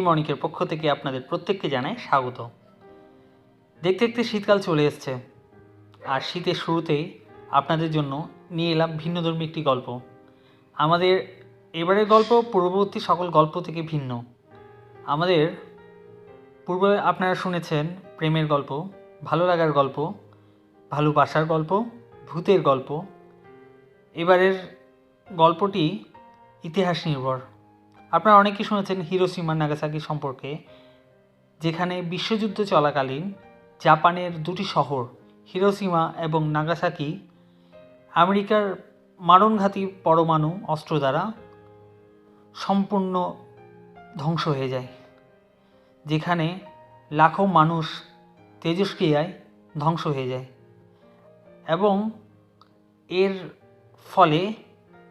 মর্নিংয়ের পক্ষ থেকে আপনাদের প্রত্যেককে জানাই স্বাগত। দেখতে দেখতে শীতকাল চলে এসছে, আর শীতের শুরুতেই আপনাদের জন্য নিয়ে এলাম ভিন্নধর্মী একটি গল্প। আমাদের এবারের গল্প পূর্ববর্তী সকল গল্প থেকে ভিন্ন। আমাদের পূর্বে আপনারা শুনেছেন প্রেমের গল্প, ভালো লাগার গল্প, ভালোবাসার গল্প, ভূতের গল্প। এবারের গল্পটি ইতিহাস নির্ভর। আপনারা অনেকেই শুনেছেন হিরোশিমা নাগাসাকি সম্পর্কে, যেখানে বিশ্বযুদ্ধ চলাকালীন জাপানের দুটি শহর হিরোশিমা এবং নাগাসাকি আমেরিকার মারণঘাতী পরমাণু অস্ত্র দ্বারা সম্পূর্ণ ধ্বংস হয়ে যায়, যেখানে লাখো মানুষ তেজস্ক্রিয়ায় ধ্বংস হয়ে যায় এবং এর ফলে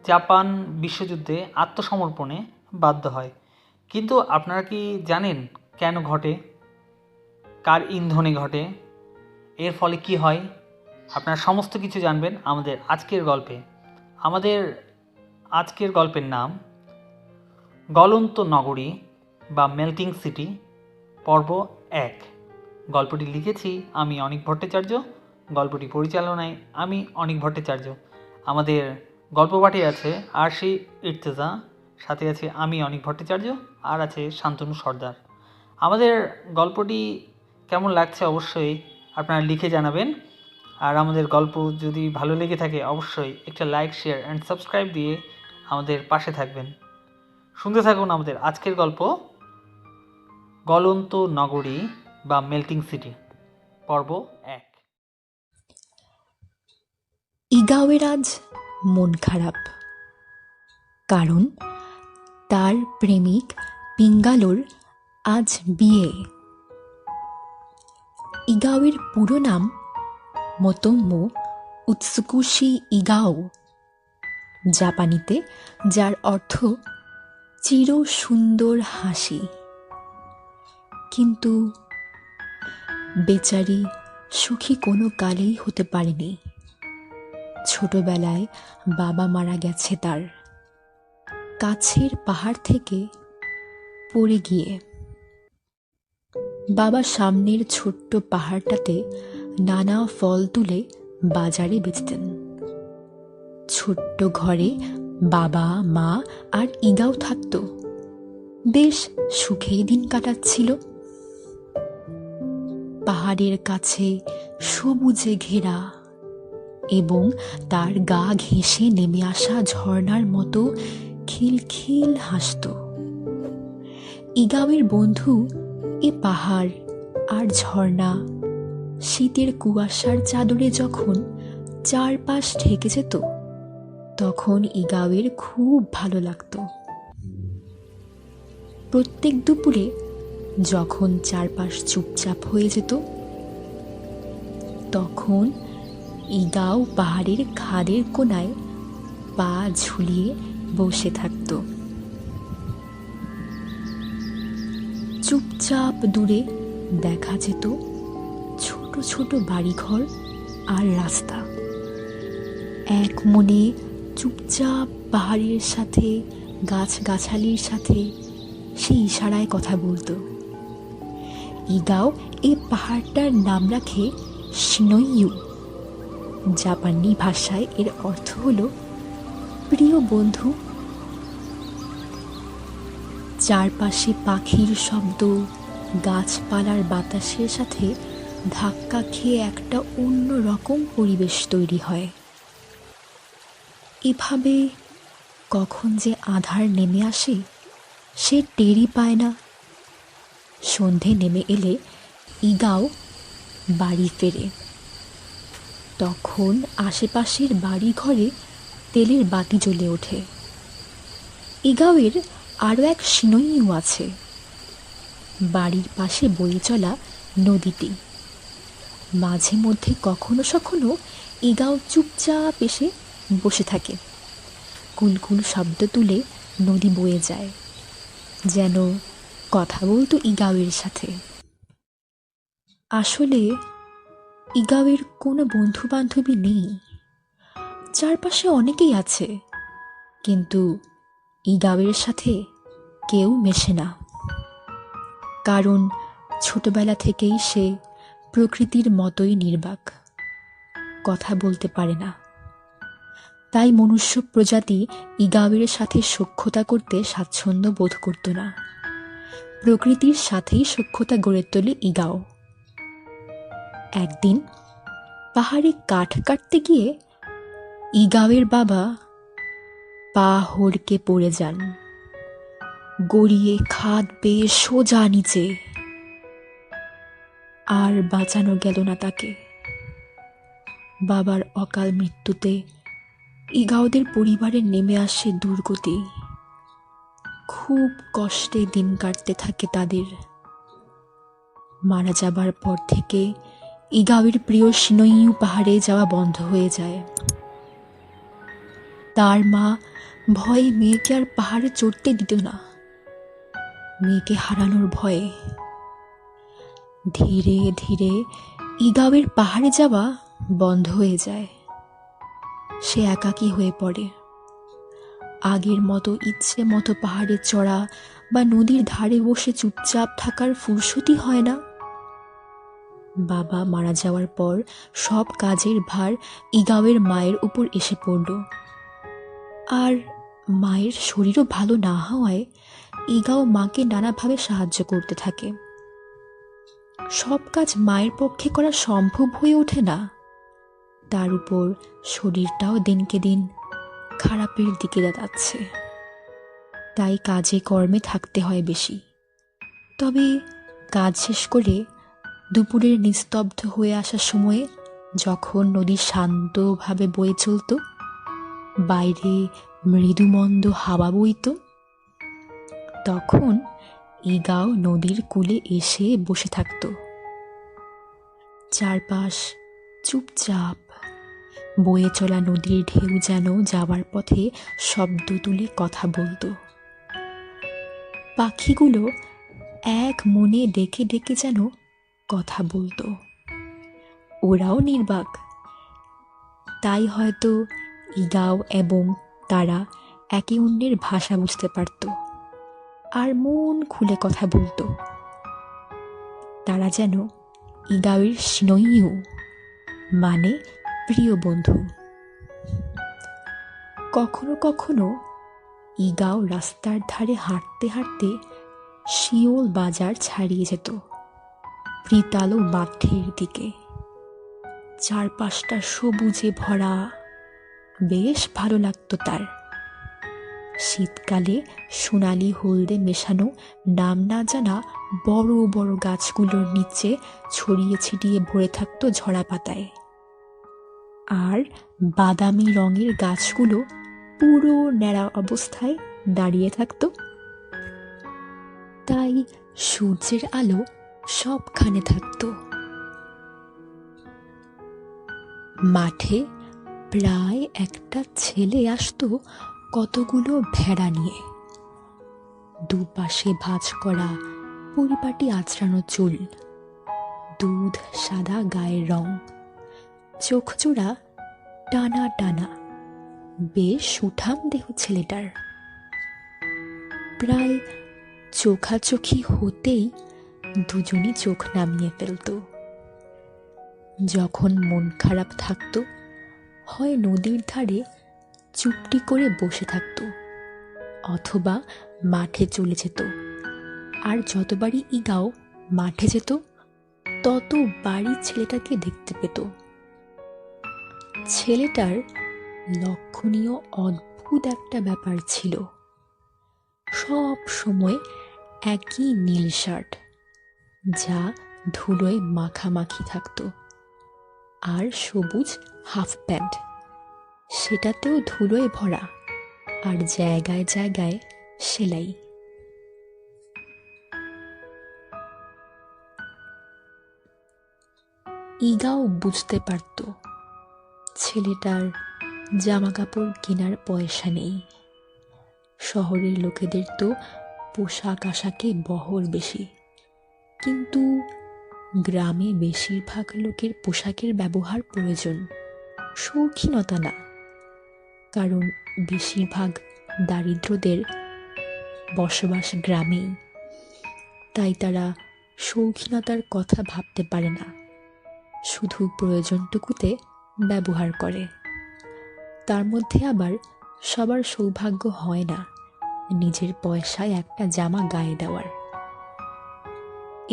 জাপান বিশ্বযুদ্ধে আত্মসমর্পণে বাধ্য হয়। কিন্তু আপনারা কি জানেন কেন ঘটে, কার ইন্ধনে ঘটে, এর ফলে কি হয়? আপনারা সমস্ত কিছু জানবেন আমাদের আজকের গল্পে। আমাদের আজকের গল্পের নাম গলন্ত নগরী বা মেল্টিং সিটি, পর্ব 1। গল্পটি লিখেছি আমি অনিক ভট্টাচার্য, গল্পটি পরিচালনায় আমি অনিক ভট্টাচার্য। আমাদের গল্প পাঠে আছে আরশি ইর্তেজা, সাথে আছে আমি অনিক ভট্টাচার্য, আর আছে শান্তনু সর্দার। আমাদের গল্পটি কেমন লাগছে অবশ্যই আপনারা লিখে জানাবেন। আর আমাদের গল্প যদি ভালো লেগে থাকে অবশ্যই একটা লাইক, শেয়ার অ্যান্ড সাবস্ক্রাইব দিয়ে আমাদের পাশে থাকবেন। শুনতে থাকুন আমাদের আজকের গল্প গলন্ত নগরী বা মেল্টিং সিটি, পর্ব 1। ইগাওয়ের আজ মন খারাপ, কারণ তার প্রেমিক পিঙ্গালোর আজ বিয়ে। ইগাওয়ের পুরো নাম মোতোমো উৎসুকুশি ইগাও, জাপানিতে যার অর্থ চির সুন্দর হাসি। কিন্তু বেচারি সুখী কোনো কালেই হতে পারেনি। ছোটবেলায় বাবা মারা গেছে তার, কাছের পাহাড় থেকে পড়ে গিয়ে। বাবা সামনের ছোট্ট পাহাড়টাতে নানা ফল তুলে বাজারে বেচতেন। ছোট্ট ঘরে বাবা, মা আর ইগাও থাকত, বেশ সুখেই দিন কাটাচ্ছিল। পাহাড়ের কাছে সবুজে ঘেরা এবং তার গা ঘেঁষে নেমে আসা ঝর্ণার মতো খিলখিল হাসত। ইগাওয়ের বন্ধু এ পাহাড় আর ঝর্ণা শীতের কুয়াশার চাদরে যখন চারপাশ ঢেকে যেত, তখন ইগাওয়ের খুব ভালো লাগত। প্রত্যেক দুপুরে যখন চারপাশ চুপচাপ হয়ে যেত, তখন ইগাও পাহাড়ের খাদের কোণায় পা ঝুলিয়ে বসে থাকত। চুপচাপ দূরে দেখা যেত ছোট ছোট বাড়িঘর আর রাস্তা। এক মনে চুপচাপ পাহাড়ের সাথে গাছগাছালির সাথে সে ইশারায় কথা বলতো। ইগাও এই পাহাড়টার নাম রাখে শিনোইয়ু। জাপানি ভাষায় এর অর্থ হলো প্রিয় বন্ধু। চারপাশে পাখির শব্দ, গাছপালার বাতাসের সাথে ধাক্কা খেয়ে একটা অন্য রকম পরিবেশ তৈরি হয়। এভাবে কখন যে আঁধার নেমে আসে সে টেরই পায় না। সন্ধে নেমে এলে ইগাও বাড়ি ফেরে। তখন আশেপাশের বাড়ি ঘরে তেলের বাতি জ্বলে ওঠে। ইগাওয়ের আরও এক শিনোইয়ু আছে, বাড়ির পাশে বয়ে চলা নদীটি। মাঝে মধ্যে কখনো সখনো ইগাও চুপচাপ এসে বসে থাকে। কুলকুল শব্দ তুলে নদী বয়ে যায়, যেন কথা বলতো ইগাওয়ের সাথে। আসলে ইগাওয়ের কোনো বন্ধু বান্ধবী নেই। চারপাশে অনেকেই আছে, কিন্তু ইগাওয়ের সাথে কেউ মেশে না। কারণ ছোটবেলা থেকেই সে প্রকৃতির মতোই নির্বাক, কথা বলতে পারে না। তাই মনুষ্য প্রজাতি ইগাওয়ের সাথে সখ্যতা করতে স্বাচ্ছন্দ্য বোধ করত না। প্রকৃতির সাথেই সখ্যতা গড়ে তোলে ইগাও। একদিন পাহাড়ে কাঠ কাটতে গিয়ে ইগাওয়ের বাবা পা হড়কে পড়ে যান, গড়িয়ে খাদ বেয়ে সোজা নিচে। আর বাঁচানো গেল না তাকে। বাবার অকাল মৃত্যুতে ইগাওদের পরিবারে নেমে আসে দুর্গতি। খুব কষ্টে দিন কাটতে থাকে তাদের। মারা যাবার পর থেকে ইগাওয়ের প্রিয় সিনোইউ পাহাড়ে যাওয়া বন্ধ হয়ে যায়। তার মা ভয়ে মেয়েকে আর পাহাড়ে চড়তে দিত না, মেয়েকে হারানোর ভয়ে। ধীরে ধীরে ইগাওয়ের পাহাড়ে যাওয়া বন্ধ হয়ে যায়। সে একাকী হয়ে পড়ে। আগের মতো ইচ্ছে মতো পাহাড়ে চড়া বা নদীর ধারে বসে চুপচাপ থাকার ফুরসতই হয় না। বাবা মারা যাওয়ার পর সব কাজের ভার ইগাওয়ের মায়ের উপর এসে পড়ল। আর মায়ের শরীরও ভালো না হওয়ায় ইগাও মাকে নানাভাবে সাহায্য করতে থাকে। সব কাজ মায়ের পক্ষে করা সম্ভব হয়ে ওঠে না। তার উপর শরীরটাও দিনকে দিন খারাপের দিকে যাচ্ছে। তাই কাজে কর্মে থাকতে হয় বেশি। তবে কাজ শেষ করে দুপুরের নিস্তব্ধ হয়ে আসার সময়ে যখন নদী শান্তভাবে বয়ে চলত, বাইরে মৃদুমন্দ হাওয়া বইত, তখন ইগাও নদীর কূলে এসে বসে থাকত। চারপাশ চুপচাপ। বয়ে চলা নদীর ঢেউ যেন যাওয়ার পথে শব্দ তুলে কথা বলত। পাখিগুলো এক মনে ডেকে ডেকে যেন কথা বলতো। ওরাও নির্বাক। তাই হয়তো ইগাও এবং তারা একে অন্যের ভাষা বুঝতে পারত আর মন খুলে কথা বলতো। তারা যেন ইগাওয়ের সিনোইউ, মানে প্রিয় বন্ধু। কখনো কখনো ইগাও রাস্তার ধারে হাঁটতে হাঁটতে শিওল বাজার ছাড়িয়ে যেত প্রিতালো মাঠের দিকে। চারপাশটা সবুজে ভরা, বেশ ভালো লাগতো তার। শীতকালে সোনালি হলদে মেশানো নাম না জানা বড় বড় গাছগুলোর নিচে ছড়িয়ে ছিটিয়ে ভরে থাকতো ঝরা পাতায়। আর বাদামি রঙের গাছগুলো পুরো ন্যাড়া অবস্থায় দাঁড়িয়ে থাকতো। তাই সূর্যের আলো সবখানে থাকতো। মাঠে প্রায় একটা ছেলে আসতো কতগুলো ভেড়া নিয়ে। দুপাশে ভাঁজ করা পরিপাটি আঁচড়ানো চুল, দুধ সাদা গায়ের রং, চোখজোড়া টানা টানা, বেশ সুঠাম দেহ ছেলেটার। প্রায় চোখাচোখি হতেই দুজনই চোখ নামিয়ে ফেলত। যখন মন খারাপ থাকতো, হয় নদীর ধারে চুপটি করে বসে থাকতো, অথবা মাঠে চলে যেত। আর যতবারই ইগাও মাঠে যেত, ততবারই ছেলেটাকে দেখতে পেত। ছেলেটার লক্ষণীয় অদ্ভুত একটা ব্যাপার ছিল। সব সময় একই নীল শার্ট, যা ধুলোয় মাখামাখি থাকতো, আর সবুজ হাফ প্যান্ট, সেটাতেও ধুলোয় ভরা, আর জায়গায় জায়গায় সেলাই। ইগাও বুঝতে পারত ছেলেটার জামা কাপড় কেনার পয়সা নেই। শহরের লোকেদের তো পোশাক আশাকে বহর বেশি, কিন্তু গ্রামে বেশিরভাগ লোকের পোশাকের ব্যবহার প্রয়োজন, শৌখিনতা না। কারণ বেশিরভাগ দারিদ্রদের বসবাস গ্রামেই। তাই তারা শৌখিনতার কথা ভাবতে পারে না, শুধু প্রয়োজনটুকুতে ব্যবহার করে। তার মধ্যে আবার সবার সৌভাগ্য হয় না নিজের পয়সায় একটা জামা গায়ে দেওয়ার।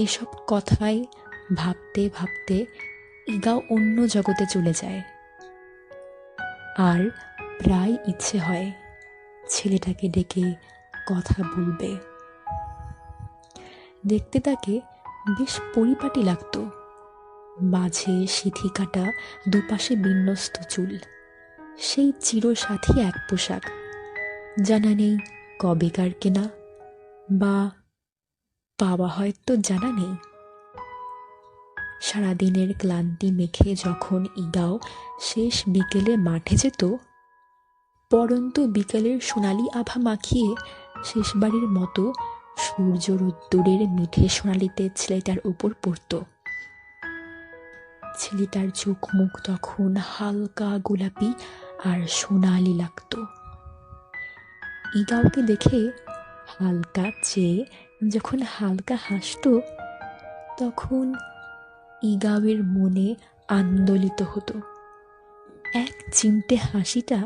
এসব কথাই ভাবতে ভাবতে ইগাও অন্য জগতে চলে যায়। আর প্রায় ইচ্ছে হয় ছেলেটাকে ডেকে কথা বলবে। দেখতে তাকে বেশ পরিপাটি লাগতো, মাঝে সিথি কাটা, দুপাশে বিন্যস্ত চুল, সেই চিরসাথী এক পোশাক, জানা নেই কবেকার কেনা, বা পাওয়া হয়তো জানা নেই। সারাদিনের ক্লান্তি মেখে যখন ইগাও শেষ বিকেলে মাঠে যেত, পরন্ত বিকেলের সোনালি আভা মাখিয়ে শেষবারের মতো সূর্য রোদ্দুরের মিঠে সোনালিতে ছেলেটার উপর পড়ত। ছেলেটার চোখ মুখ তখন হালকা গোলাপি আর সোনালি লাগত। ইগাওকে দেখে হালকা চেয়ে যখন হালকা হাসত, তখন ইগাওয়ের মনে আন্দোলিত হতো। এক চিমটে হাসিটা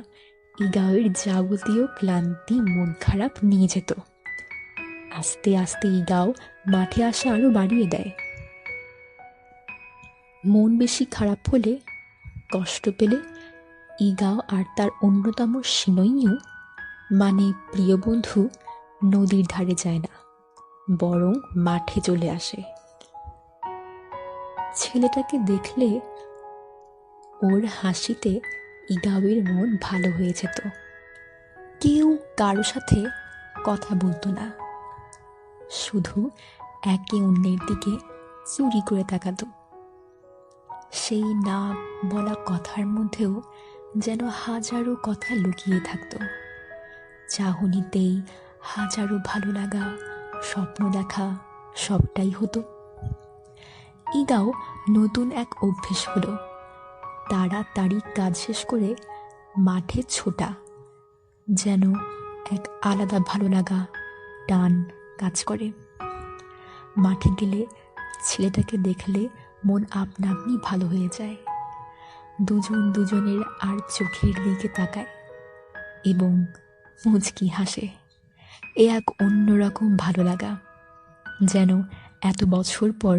ইগাওয়ের যাবতীয় ক্লান্তি, মন খারাপ নিয়ে যেত। আস্তে আস্তে ইগাও মাঠে আসা আরো বাড়িয়ে দেয়। মন বেশি খারাপ হলে, কষ্ট পেলে ইগাও আর তার অন্যতম শিনইয়ু মানে প্রিয় বন্ধু নদীর ধারে যায় না, বরং মাঠে চলে আসে। ছেলেটাকে দেখলে ওর হাসিতে ইগাওয়ের মন ভালো হয়ে যেত। কেউ কারো সাথে কথা বলতো না, শুধু একে অন্যের দিকে চুরি করে তাকাতো। সেই না বলা কথার মধ্যেও যেন হাজারো কথা লুকিয়ে থাকতো। চাহনিতেই হাজারো ভালো লাগা, স্বপ্ন দেখা, সবটাই হতো। ইগাও নতুন এক অভ্যেস হলো, তাড়াতাড়ি কাজ শেষ করে মাঠে ছোটা, যেন এক আলাদা ভালো লাগা, টান কাজ করে। মাঠে গেলে ছেলেটাকে দেখলে মন আপনা আপনি ভালো হয়ে যায়। দুজন দুজনের আর চোখের দিকে তাকায় এবং মুচকি হাসে। এ এক অন্যরকম ভালো লাগা, যেন এত বছর পর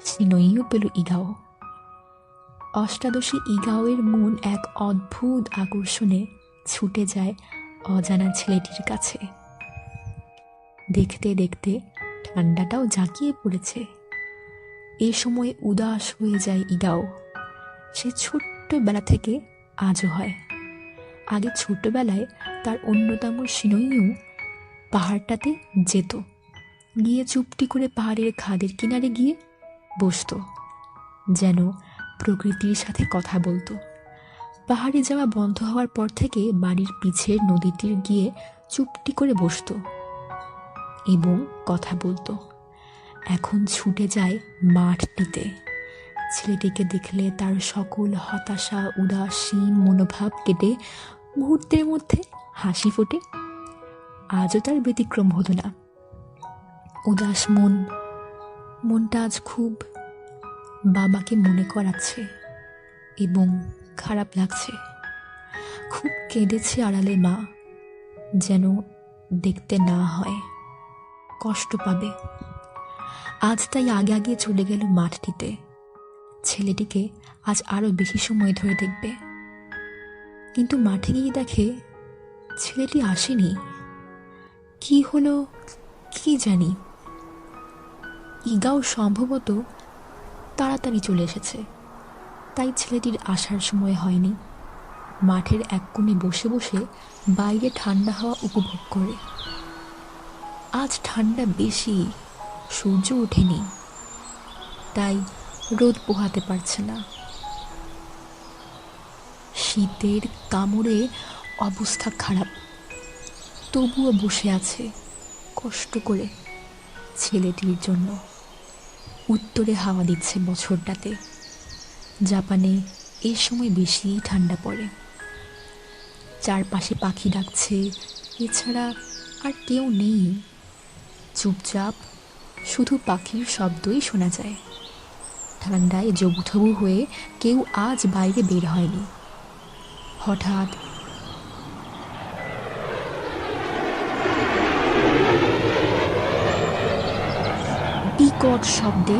শিনইও পেল ইগাও। অষ্টাদশী ইগাওয়ের মন এক অদ্ভুত আকর্ষণে ছুটে যায় অজানা ছেলেটির কাছে। দেখতে দেখতে ঠান্ডাটাও জাঁকিয়ে পড়েছে। এ সময় উদাস হয়ে যায় ইগাও। সে ছোট্টবেলা থেকে আজও হয়। আগে ছোটবেলায় তার অন্যতম শিনইয়ু পাহাড়টাতে যেত, গিয়ে চুপটি করে পাহাড়ের খাদের কিনারে গিয়ে বসতো, যেন প্রকৃতির সাথে কথা বলতো। পাহাড়ে যাওয়া বন্ধ হওয়ার পর থেকে বাড়ির পিছের নদীটির গিয়ে চুপটি করে বসতো এবং কথা বলতো। এখন ছুটে যায় মাঠটিতে। ছেলেটিকে দেখলে তার সকল হতাশা, উদাসীন মনোভাব কেটে মুহূর্তের মধ্যে হাসি ফোটে। আজও তার ব্যতিক্রম হলো না। উদাস মনটা আজ খুব বাবাকে মনে করাচ্ছে এবং খারাপ লাগছে। খুব কেঁদেছে আড়ালে মা, যেন দেখতে না হয়, কষ্ট পাবে। আজ তাই আগে আগে চলে গেল মাঠটিতে। ছেলেটিকে আজ আরো বেশি সময় ধরে দেখবে। কিন্তু মাঠে গিয়ে দেখে ছেলেটি আসেনি। কি হলো কি জানি। ইগাও সম্ভবত তাড়াতাড়ি চলে এসেছে, তাই ছেলেটির আসার সময় হয়নি। মাঠের এক কোণে বসে বসে বাইরে ঠান্ডা হাওয়া উপভোগ করে। আজ ঠান্ডা বেশি, সূর্য ওঠেনি, তাই রোদ পোহাতে পারছে না। শীতের কামড়ে অবস্থা খারাপ, তবুও বসে আছে কষ্ট করে ছেলেটির জন্য। উত্তরে হাওয়া দিচ্ছে বছরটাতে। জাপানে এই সময় বেশি ঠান্ডা পড়ে। চারপাশে পাখি ডাকছে, এছাড়া আর কেউ নেই। চুপচাপ শুধু পাখির শব্দই শোনা যায়। ঠান্ডায় জবুথবু হয়ে কেউ আজ বাইরে বের হয়নি। হঠাৎ বিকট শব্দে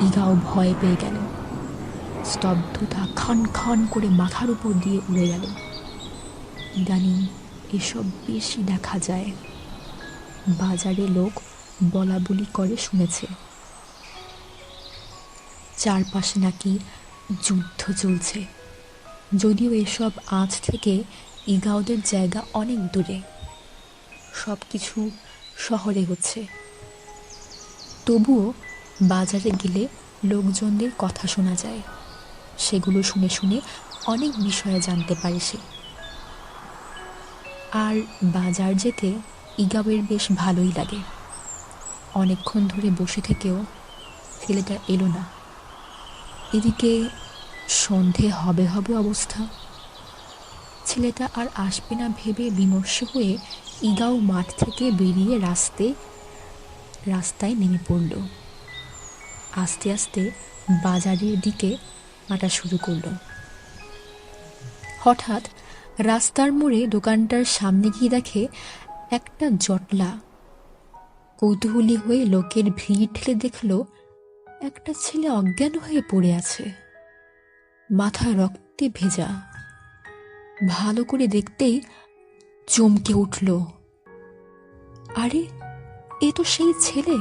ইগাও ভয় পেয়ে গেল। স্তব্ধতা খান খান করে মাথার উপর দিয়ে উড়ে গেল। ইদানিং এসব বেশি দেখা যায়। বাজারে লোক বলা বলি করে শুনেছে চারপাশে নাকি যুদ্ধ চলছে, যদিও এসব আজ থেকে ইগাওদের জায়গা অনেক দূরে। সব কিছু শহরে হচ্ছে। তবুও বাজারে গেলে লোকজনদের কথা শোনা যায়। সেগুলো শুনে শুনে অনেক বিষয়ে জানতে পারে সে। আর বাজার যেতে ইগাওয়ের বেশ ভালোই লাগে। অনেকক্ষণ ধরে বসে থেকেও ছেলেটা এলো না। এদিকে সন্ধে হবে হবে অবস্থা। ছেলেটা আর আসবে না ভেবে বিমর্ষ হয়ে ইগাও মাঠ থেকে বেরিয়ে রাস্তায় নেমে পড়ল। আস্তে আস্তে বাজারের দিকে হাঁটা শুরু করলো। হঠাৎ রাস্তার মোড়ে দোকানটার সামনে গিয়ে দেখে একটা জটলা। কৌতূহলী হয়ে লোকের ভিড় ঠেলে দেখল একটা ছেলে অজ্ঞান হয়ে পড়ে আছে, মাথা রক্তে ভেজা। ভালো করে দেখতেই চমকে উঠল। আরে, এ তো সেই ছেলে।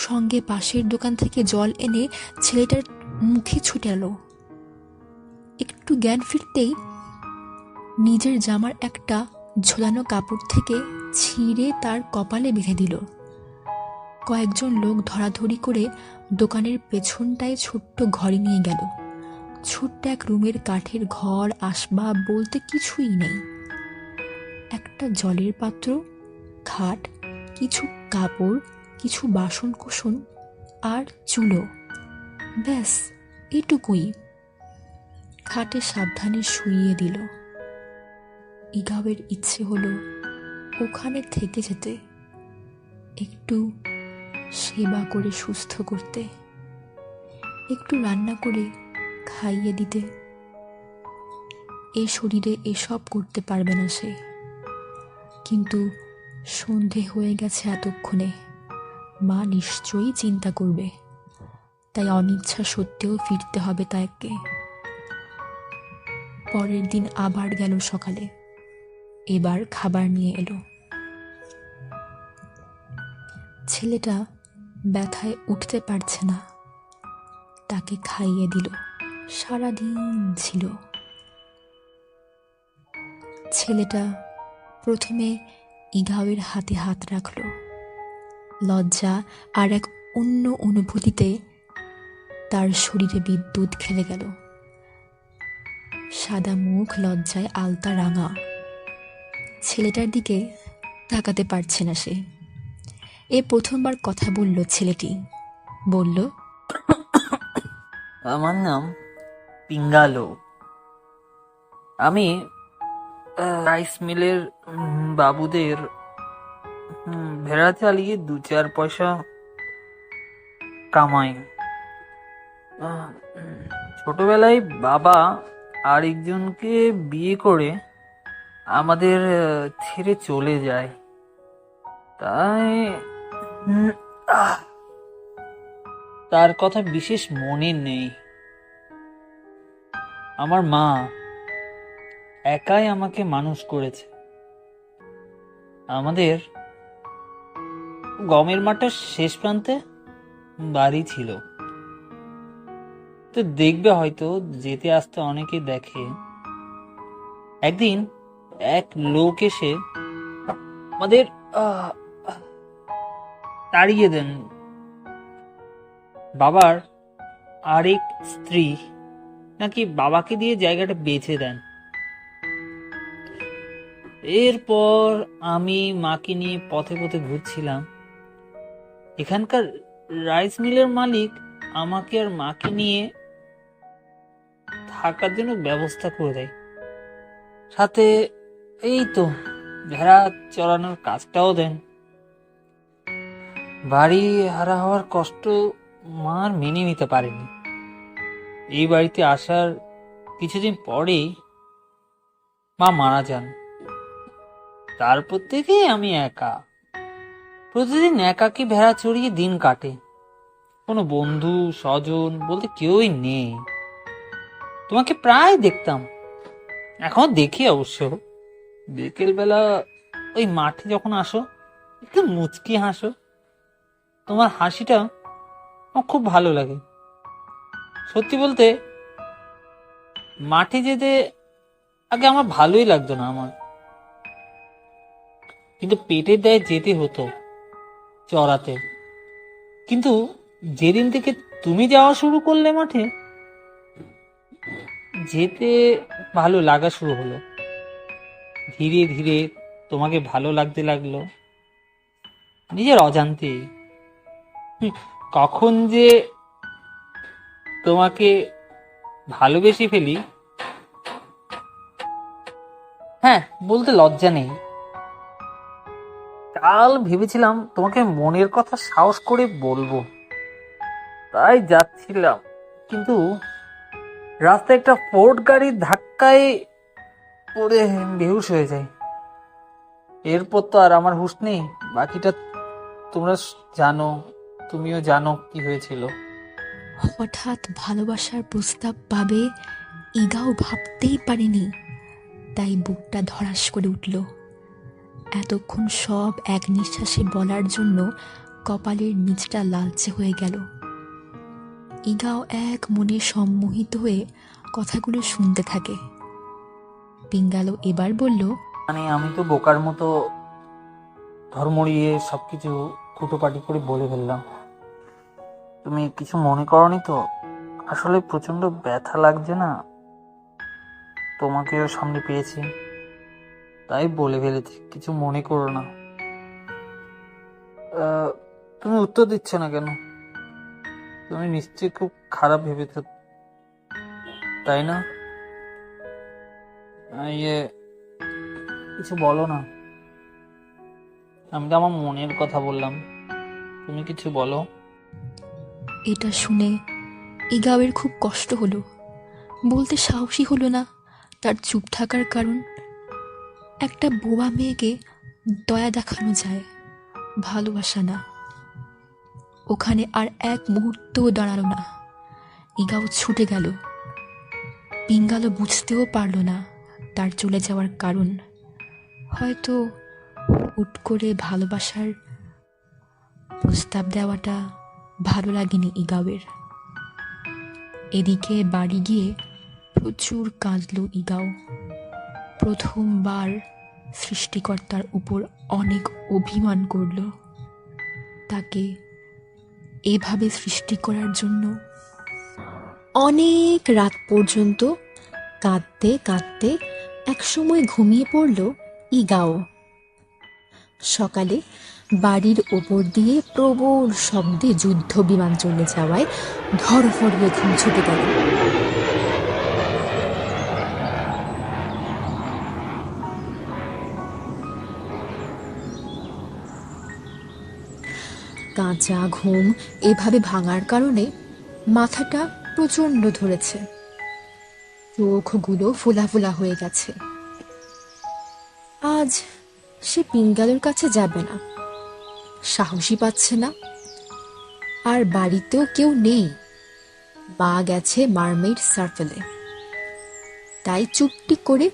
সঙ্গে পাশের দোকান থেকে জল এনে ছেলেটার মুখে ছুটালো। একটু জ্ঞান ফিরতেই নিজের জামার একটা ঝোলানো কাপড় থেকে ছিঁড়ে তার কপালে বেঁধে দিল। কয়েকজন লোক ধরাধরি করে দোকানের পেছনটায় ছোট্ট ঘরে নিয়ে গেল। ছোট্ট এক রুমের কাঠের ঘর, আসবাব বলতে কিছুই নেই। একটা জলের পাত্র, খাট, কিছু কাপড়, কিছু বাসন কোসন আর চুলো, ব্যাস এটুকুই। খাটে সাবধানে শুইয়ে দিল। ইগাওয়ের ইচ্ছে হলো ওখানে থেকে যেতে, একটু সেবা করে সুস্থ করতে, একটু রান্না করে খাইয়ে দিতে। এ শরীরে এসব করতে পারবে না সে। কিন্তু সন্ধে হয়ে গেছে এতক্ষণে, মা নিশ্চয়ই চিন্তা করবে। তাই অনিচ্ছা সত্ত্বেও ফিরতে হবে তাকে। পরের দিন আবার গেল সকালে। এবার খাবার নিয়ে এলো। ছেলেটা ব্যথায় উঠতে পারছে না, তাকে খাইয়ে দিল। সারাদিন ছিল। ছেলেটা প্রথমে ইগাওয়ের হাতে হাত রাখল। লজ্জা আর এক অন্য অনুভূতিতে তার শরীরে বিদ্যুৎ খেলে গেল। সাদা মুখ লজ্জায় আলতা রাঙা। ছেলেটার দিকে তাকাতে পারছে না সে। এ প্রথমবার কথা বলল ছেলেটি। বলল, আমার নাম পিঙ্গালো। আমি রাইস মিলের বাবুদের ভেড়া চালিয়ে 2-4 পয়সা কামাই। ছোটবেলায় বাবা আরেকজনকে বিয়ে করে আমাদের ছেড়ে চলে যায়। তাই তার কথা বিশেষ মনে নেই। আমার মা একাই আমাকে মানুষ করেছে। আমাদের গমের মাঠের শেষ প্রান্তে বাড়ি ছিল। তো দেখবে হয়তো, যেতে আসতে অনেকে দেখে। একদিন এক লোক এসে আমাদের তাড়িয়ে দেন। বাবার আরেক স্ত্রী নাকি বাবাকে দিয়ে জায়গাটা বেচে দেন। এরপর আমি মাকে নিয়ে পথে পথে ঘুরছিলাম। এখানকার রাইস মিলের মালিক আমাকে আর মাকে নিয়ে থাকার জন্য ব্যবস্থা করে দেয়। সাথে এই তো ভেড়া চড়ানোর কাজটাও দেন। বাড়ি হারা হওয়ার কষ্ট মা আর মেনে নিতে পারেনি। এই বাড়িতে আসার কিছুদিন পরেই মা মারা যান। তারপর থেকে আমি একা, প্রতিদিন একাকী ভেড়া চড়িয়ে দিন কাটে। কোনো বন্ধু স্বজন বলতে কেউই নেই। তোমাকে প্রায় দেখতাম, এখন দেখি অবশ্য। বিকেল বেলা ওই মাঠে যখন আসো, একটু মুচকি হাসো। তোমার হাসিটা আমার খুব ভালো লাগে। সত্যি বলতে মাঠে যেতে আগে আমার ভালোই লাগতো না আমার, কিন্তু পেটের দায়ে যেতে হতো চড়াতে। কিন্তু যেদিন থেকে তুমি যাওয়া শুরু করলে মাঠে, যেতে ভালো লাগা শুরু হলো। ধীরে ধীরে তোমাকে ভালো লাগতে লাগলো নিজের অজান্তেই। কখন যে তোমাকে ভালোবেসে ফেলি, হ্যাঁ, বলতে লজ্জা নেই। কাল ভেবেছিলাম তোমাকে মনের কথা সাহস করে বলবো, তাই যাচ্ছিলাম, কিন্তু রাস্তায় একটা ফোর্ড গাড়ির ধাক্কায় পড়ে বেহুশ হয়ে যায়। এরপর তো আর আমার হুঁশ নেই। বাকিটা তোমরা জানো, তুমিও জানো কি হয়েছিল। হঠাৎ ভালোবাসার প্রস্তাব পাবে ইগাও ভাবতেই পারেনি, তাই বুকটা ধড়াস করে উঠল। এতক্ষণ সব এক নিঃশ্বাসে বলার জন্য কপালের নিচটা লালচে হয়ে গেল। ইগাও এক মনে সম্মোহিত হয়ে কথাগুলো শুনতে থাকে। পিঙ্গালো এবার বলল, মানে আমি তো বোকার মতো ধর্মড়িয়ে সবকিছু খুঁটোপাটি করে বলে ফেললাম। তুমি কিছু মনে করনি তো? আসলে প্রচন্ড ব্যথা লাগছে না, তোমাকেও সামনে পেয়েছি তাই বলে ফেলেছি, কিছু মনে করো না। তুমি উত্তর দিচ্ছ না কেন? তুমি নিশ্চয়ই খুব খারাপ ভেবেছ, তাই না? ইয়ে, কিছু বলো না। আমি তো আমার মনের কথা বললাম, তুমি কিছু বলো। এটা শুনে ইগাওয়ের খুব কষ্ট হলো। বলতে সাহসী হলো না। তার চুপ থাকার কারণ, একটা বোবা মেয়েকে দয়া দেখানো যায়, ভালোবাসা না। ওখানে আর এক মুহূর্তও দাঁড়ালো না। ইগাও ছুটে গেল। পিঙ্গালো বুঝতেও পারল না তার চলে যাওয়ার কারণ। হয়তো হুট করে ভালোবাসার প্রস্তাব দেওয়াটা ভালো লাগেনি ইগাওয়ের। এদিকে বাড়ি গিয়ে প্রচুর কাঁদল ইগাও। প্রথমবার সৃষ্টিকর্তার উপর অনেক অভিমান করল, তাকে এভাবে সৃষ্টি করার জন্য। অনেক রাত পর্যন্ত কাঁদতে কাঁদতে একসময় ঘুমিয়ে পড়ল ইগাও। সকালে বাড়ির ওপর দিয়ে প্রবল শব্দে যুদ্ধ বিমান চলে যাওয়ায় ধড়ফড়িয়ে ঘুম ছুটে গেল। কাঁচা ঘুম এভাবে ভাঙার কারণে মাথাটা প্রচণ্ড ধরেছে, চোখগুলো ফোলা ফোলা হয়ে গেছে। আজ সে পিঙ্গালোর কাছে যাবে না, সাহসী পাচ্ছে না। আর বাড়িতেও কেউ নেই, মা গেছে মারমেইড সার্কেলে। তাই চুপটি করে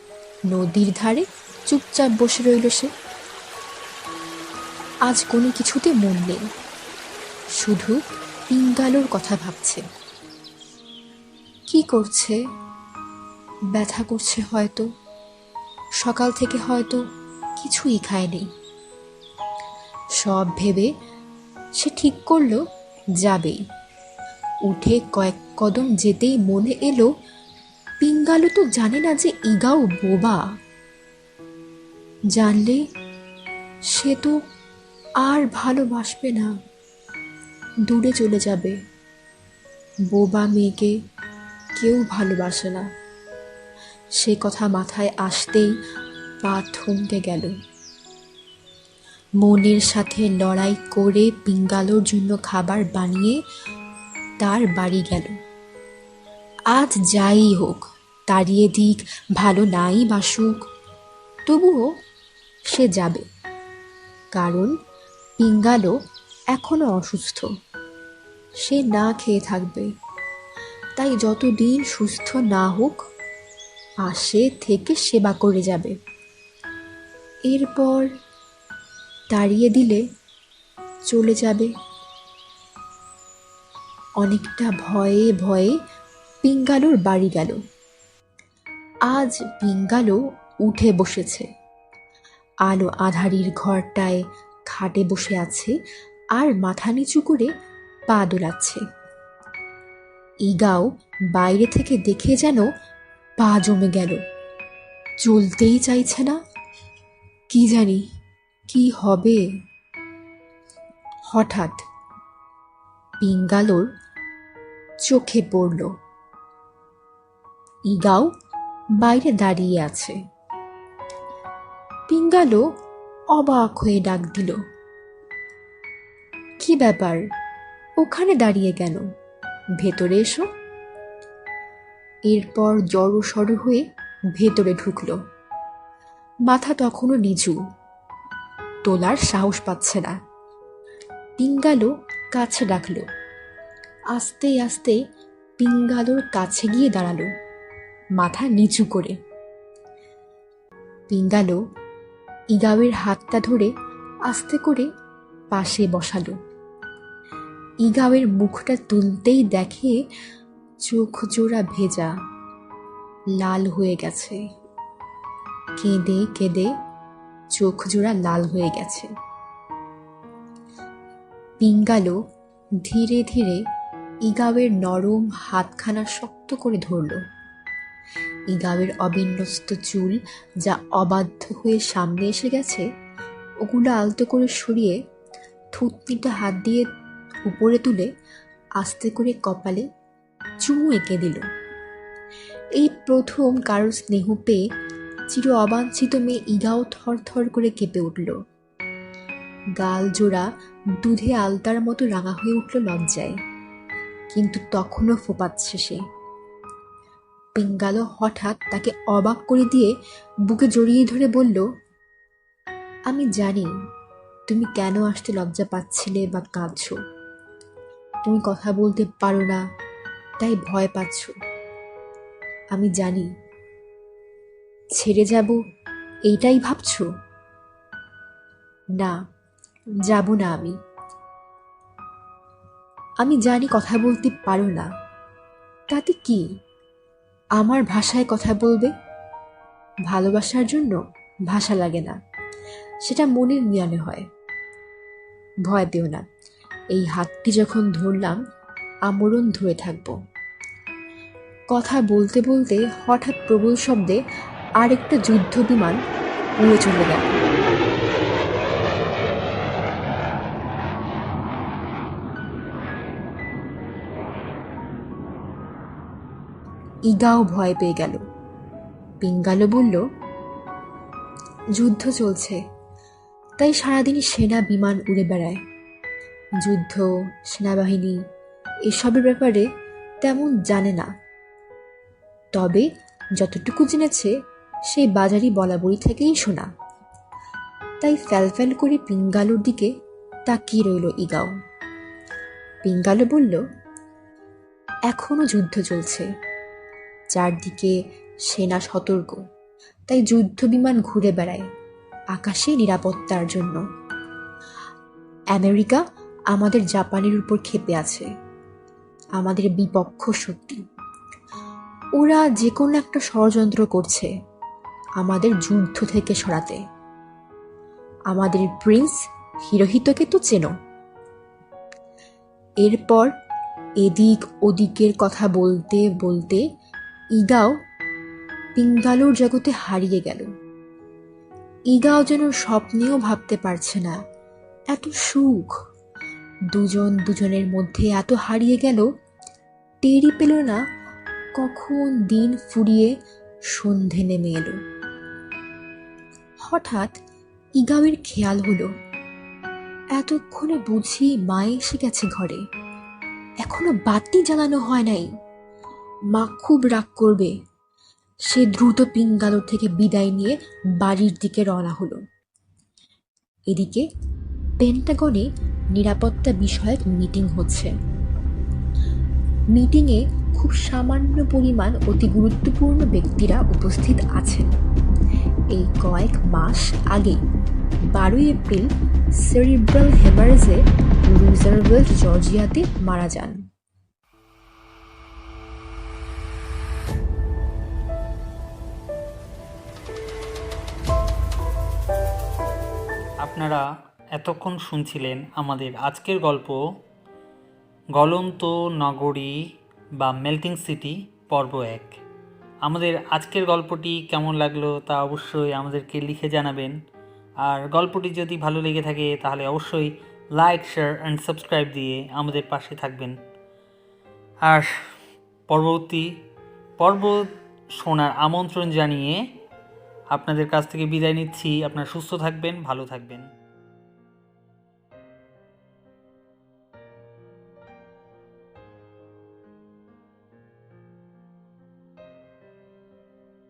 নদীর ধারে চুপচাপ বসে রইল সে। আজ কোনো কিছুতে মন নেই, শুধু পিঙ্গালোর কথা ভাবছে। কি করছে? ব্যথা করছে হয়তো, সকাল থেকে হয়তো কিছুই খায়নি। সব ভেবে সে ঠিক করলো যাবেই। উঠে কয়েক কদম যেতেই মনে এলো পিঙ্গালো তো জানে না যে ইগাও বোবা। জানলে সে তো আর ভালোবাসবে না, দূরে চলে যাবে। বোবা মেয়েকে কেউ ভালোবাসে না। সে কথা মাথায় আসতেই পা থমকে গেল। মনের সাথে লড়াই করে পিঙ্গালোর জন্য খাবার বানিয়ে তার বাড়ি গেল। আজ যাই হোক, তাড়িয়ে দিক, ভালো নাই বাসুক, তবুও সে যাবে, কারণ পিঙ্গালো এখনো অসুস্থ, সে না খেয়ে থাকবে। তাই যতদিন সুস্থ না হোক পাশে থেকে সেবা করে যাবে। এরপর তাড়িয়ে দিলে চলে যাবে। অনেকটা ভয়ে ভয়ে পিঙ্গালোর বাড়ি গেল। আজ পিঙ্গালো উঠে বসেছে, আলো আঁধারির ঘরটায় খাটে বসে আছে আর মাথা নিচু করে পা দোলাচ্ছে। ইগাও বাইরে থেকে দেখে যেন পা জমে গেল, চলতেই চাইছে না। কি জানি কি হবে। হঠাৎ পিঙ্গালোর চোখে পড়ল ইগাও বাইরে দাঁড়িয়ে আছে। পিঙ্গালো অবাক হয়ে ডাক দিল, কি ব্যাপার, ওখানে দাঁড়িয়ে কেন? ভেতরে এসো। এরপর জড়ো সড়ো হয়ে ভেতরে ঢুকল। মাথা তখনও নিচু, তোলার সাহস পাচ্ছে না। পিঙ্গালো কাছে ডাকল। আস্তে আস্তে পিঙ্গালোর কাছে গিয়ে দাঁড়ালো, মাথা নিচু করে। পিঙ্গালো ইগাওয়ের হাতটা ধরে আস্তে করে পাশে বসালো। ইগাওয়ের মুখটা তুলতেই দেখে চোখ জোড়া ভেজা, লাল হয়ে গেছে। কেঁদে কেঁদে চোখ জোড়া লাল হয়ে গেছে। পিঙ্গালো ধীরে ধীরে ইগাওয়ের নরম হাতখানা শক্ত করে ধরল। ইগাওয়ের অবিন্যস্ত চুল যা অবাধ্য হয়ে সামনে এসে গেছে, ওগুলো আলতো করে সরিয়ে থুতনিটা হাত দিয়ে উপরে তুলে আস্তে করে কপালে চুমু এঁকে দিল। এই প্রথম কারোর স্নেহ পেয়ে চির অবাঞ্ছিত মেয়ে ইগাও থর থর করে কেঁপে উঠল। গাল জোড়া দুধে আলতার মতো রাঙা হয়ে উঠল লজ্জায়, কিন্তু তখনও ফোপাচ্ছে সে। পিঙ্গালো হঠাৎ তাকে অবাক করে দিয়ে বুকে জড়িয়ে ধরে বলল, আমি জানি তুমি কেন আসতে লজ্জা পাচ্ছিলে বা কাঁদছ। তুমি কথা বলতে পারো না, তাই ভয় পাচ্ছ। আমি জানি। ছেড়ে যাব এইটাই ভাবছ? না, যাব না আমি। আমি জানি কথা বলতে পারো না, তাতে কি? আমার ভাষায় কথা বলবে। ভালোবাসার জন্য ভাষা লাগে না, সেটা মনের মিলনে হয়। ভয় পেও না, এই হাতটি যখন ধরলাম আমরণ ধরে থাকবো। কথা বলতে বলতে হঠাৎ প্রবল শব্দে আরেকটা যুদ্ধ বিমান উড়ে চলে গেল। ইগাও ভয় পেয়ে গেল। পিঙ্গালো বলল, যুদ্ধ চলছে, তাই সারাদিন সেনা বিমান উড়ে বেড়ায়। যুদ্ধ, সেনাবাহিনী এসবের ব্যাপারে তেমন জানে না, তবে যতটুকু জেনেছে সেই বাজারি বলাবলি থেকেই শোনা। তাই ফ্যালফ্যাল করে পিঙ্গালোর দিকে তাকিয়ে রইল ইগাও। পিঙ্গালো বলল, এখনো যুদ্ধ চলছে, চারদিকে সেনা সতর্ক, তাই যুদ্ধ বিমান ঘুরে বেড়ায় আকাশে নিরাপত্তার জন্য। আমেরিকা আমাদের জাপানের উপর ক্ষেপে আছে, আমাদের বিপক্ষ শক্তি। ওরা যে কোনো একটা ষড়যন্ত্র করছে আমাদের যুদ্ধ থেকে সরাতে। আমাদের প্রিন্স হিরোহিতোকে তো চেনো। এরপর এদিক ওদিকের কথা বলতে বলতে ইগাও পিঙ্গালোর জগতে হারিয়ে গেল। ইগাও যেন স্বপ্নেও ভাবতে পারছে না এত সুখ। দুজন দুজনের মধ্যে এত হারিয়ে গেল, টেরই পেল না কখন দিন ফুরিয়ে সন্ধে নেমে এলো। হঠাৎ ইগাওয়ের খেয়াল হলো এতক্ষণে বুঝি মা এসে গেছে ঘরে, এখনো বাতি জ্বালানো হয় নাই। মা খুব রাগ করবে। সে দ্রুত পিঙ্গালোর থেকে বিদায় নিয়ে বাড়ির দিকে রওনা হলো। এদিকে পেন্টাগনে নিরাপত্তা বিষয়ক মিটিং হচ্ছে। মিটিংয়ে খুব সামান্য পরিমাণ অতি গুরুত্বপূর্ণ ব্যক্তিরা উপস্থিত আছেন। এই কয়েক মাস আগে 12 এপ্রিল সেরিব্রাল হেমারেজে রুজারভেল্ট জর্জিয়াতে মারা যান। আপনারা এতক্ষণ শুনছিলেন আমাদের আজকের গল্প গলন্ত নগরী বা মেল্টিং সিটি পর্ব 1। আমাদের আজকের গল্পটি কেমন লাগলো তা অবশ্যই আমাদেরকে লিখে জানাবেন। আর গল্পটি যদি ভালো লেগে থাকে তাহলে অবশ্যই লাইক, শেয়ার অ্যান্ড সাবস্ক্রাইব দিয়ে আমাদের পাশে থাকবেন। আর পরবর্তী পর্ব শোনার আমন্ত্রণ জানিয়ে আপনাদের কাছ থেকে বিদায় নিচ্ছি। আপনারা সুস্থ থাকবেন, ভালো থাকবেন।